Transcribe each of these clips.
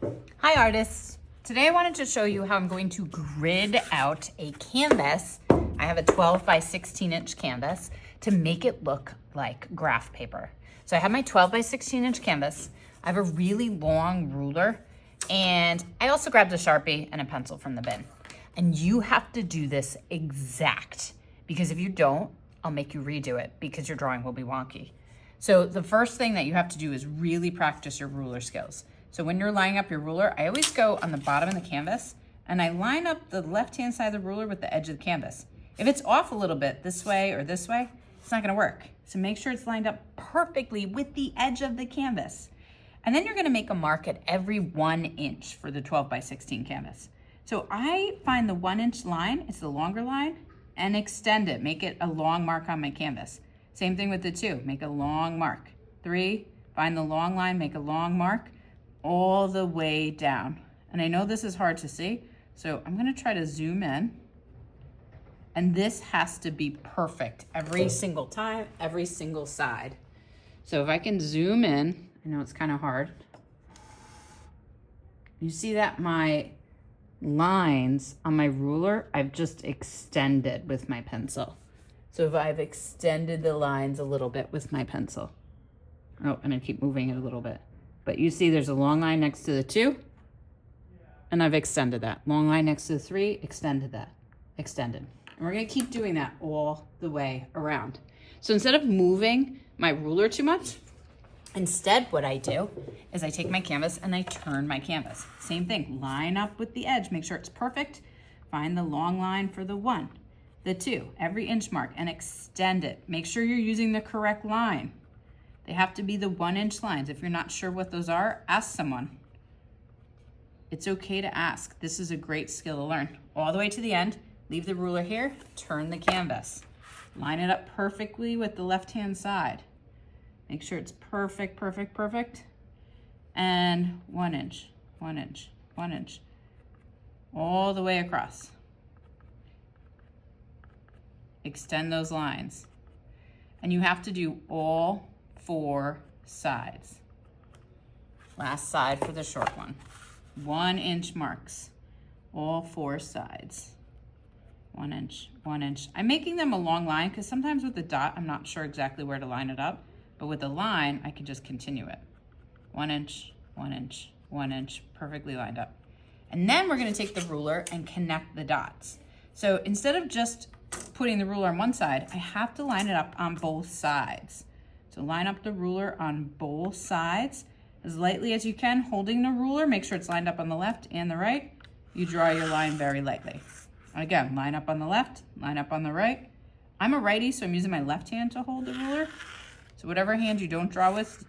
Hi artists! Today I wanted to show you how I'm going to grid out a canvas. I have a 12 by 16 inch canvas to make it look like graph paper. So I have my 12 by 16 inch canvas. I have a really long ruler and I also grabbed a Sharpie and a pencil from the bin. And you have to do this exact because if you don't, I'll make you redo it because your drawing will be wonky. So the first thing that you have to do is really practice your ruler skills. So when you're lining up your ruler, I always go on the bottom of the canvas and I line up the left-hand side of the ruler with the edge of the canvas. If it's off a little bit this way or this way, it's not gonna work. So make sure it's lined up perfectly with the edge of the canvas. And then you're gonna make a mark at every 1 inch for the 12 by 16 canvas. So I find the 1 inch line, it's the longer line, and extend it, make it a long mark on my canvas. Same thing with the 2, make a long mark. 3, find the long line, make a long mark all the way down. And I know this is hard to see, so I'm gonna try to zoom in. And this has to be perfect every single time, every single side. So if I can zoom in, I know it's kind of hard. You see that my lines on my ruler, I've just extended with my pencil. So if I've extended the lines a little bit with my pencil. Oh, and I keep moving it a little bit. But you see there's a long line next to the 2, and I've extended that. Long line next to the 3, extended that, extended. And we're gonna keep doing that all the way around. So instead of moving my ruler too much, instead what I do is I take my canvas and I turn my canvas. Same thing, line up with the edge, make sure it's perfect. Find the long line for the 1. The 2, every inch mark, and extend it. Make sure you're using the correct line. They have to be the 1 inch lines. If you're not sure what those are, ask someone. It's okay to ask. This is a great skill to learn. All the way to the end, leave the ruler here, turn the canvas. Line it up perfectly with the left-hand side. Make sure it's perfect, perfect, perfect. And 1 inch, 1 inch, 1 inch, all the way across. Extend those lines. And you have to do all 4 sides. Last side for the short one. 1 inch marks, all 4 sides. 1 inch, 1 inch. I'm making them a long line because sometimes with the dot, I'm not sure exactly where to line it up, but with the line, I can just continue it. 1 inch, 1 inch, 1 inch, perfectly lined up. And then we're gonna take the ruler and connect the dots. So instead of just putting the ruler on one side, I have to line it up on both sides. So line up the ruler on both sides as lightly as you can, holding the ruler. Make sure it's lined up on the left and the right. You draw your line very lightly. Again, line up on the left, line up on the right. I'm a righty, so I'm using my left hand to hold the ruler. So whatever hand you don't draw with,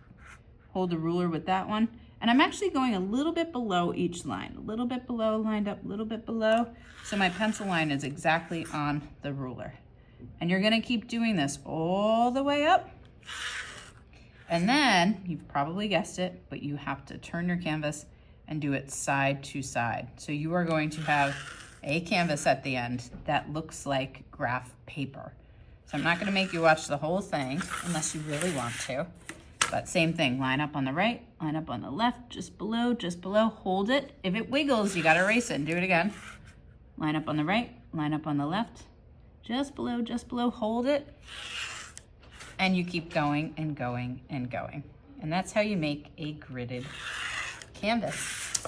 hold the ruler with that one. And I'm actually going a little bit below each line, a little bit below, lined up a little bit below. So my pencil line is exactly on the ruler. And you're gonna keep doing this all the way up. And then, you've probably guessed it, but you have to turn your canvas and do it side to side. So you are going to have a canvas at the end that looks like graph paper. So I'm not gonna make you watch the whole thing unless you really want to. But same thing, line up on the right, line up on the left, just below, hold it. If it wiggles, you gotta erase it and do it again. Line up on the right, line up on the left, just below, hold it. And you keep going and going and going. And that's how you make a gridded canvas.